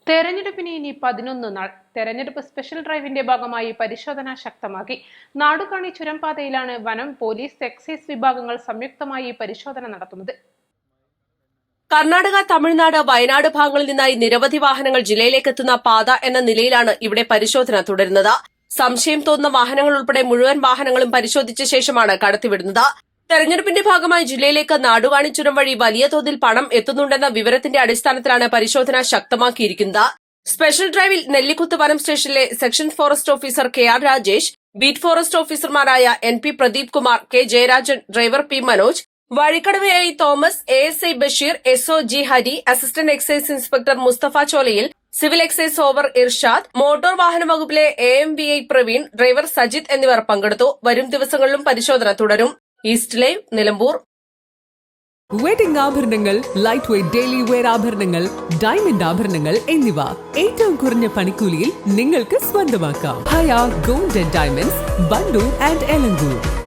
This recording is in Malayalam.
തെരഞ്ഞെടുപ്പിന് ഇനി 11 നാൾ. തെരഞ്ഞെടുപ്പ് സ്പെഷ്യൽ ഡ്രൈവിന്റെ ഭാഗമായി പരിശോധന ശക്തമാക്കി. നാടുകാണി ചുരംപാതയിലാണ് വനം, പോലീസ്, എക്സൈസ് വിഭാഗങ്ങൾ സംയുക്തമായി പരിശോധന നടത്തുന്നത്. കർണാടക, തമിഴ്നാട്, വയനാട് ഭാഗങ്ങളിൽ നിന്നായി നിരവധി വാഹനങ്ങൾ ജില്ലയിലേക്ക് എത്തുന്ന പാത എന്ന നിലയിലാണ് ഇവിടെ പരിശോധന തുടരുന്നത്. സംശയം തോന്നുന്ന വാഹനങ്ങൾ ഉൾപ്പെടെ മുഴുവൻ വാഹനങ്ങളും പരിശോധിച്ച ശേഷമാണ് കടത്തിവിടുന്നത്. തെരഞ്ഞെടുപ്പിന്റെ ഭാഗമായി ജില്ലയിലേക്ക് നാടുകാണി ചുരം വഴി വലിയ തോതിൽ പണം എത്തുന്നുണ്ടെന്ന വിവരത്തിന്റെ അടിസ്ഥാനത്തിലാണ് പരിശോധന ശക്തമാക്കിയിരിക്കുന്നത്. സ്പെഷ്യൽ ഡ്രൈവിൽ നെല്ലിക്കുത്ത് വനം സ്റ്റേഷനിലെ section forest officer KR Rajesh, beat forest ഓഫീസർമാരായ NP Pradeep Kumar, K Jayarajan, driver P Manoj, Vazhikkadavu Thomas, ASI Basheer, SO G Hari, assistant excise inspector Mustafa Cholayil, civil excise ഓവർ ഇർഷാദ്, മോട്ടോർ വാഹന വകുപ്പിലെ AMVI പ്രവീൺ, ഡ്രൈവർ സജിത് എന്നിവർ പങ്കെടുത്തു. വരും ദിവസങ്ങളിലും പരിശോധന തുടരും. East live, Nilambur. വെഡിംഗ് ആഭരണങ്ങൾ, ലൈറ്റ് വെയ്റ്റ് ഡെയിലി വെയർ ആഭരണങ്ങൾ, ഡയമണ്ട് ആഭരണങ്ങൾ എന്നിവ ഏറ്റവും കുറഞ്ഞ പണിക്കൂലിയിൽ നിങ്ങൾക്ക് സ്വന്തമാക്കാം. Haya gold and diamonds, Bandoor and Elankur.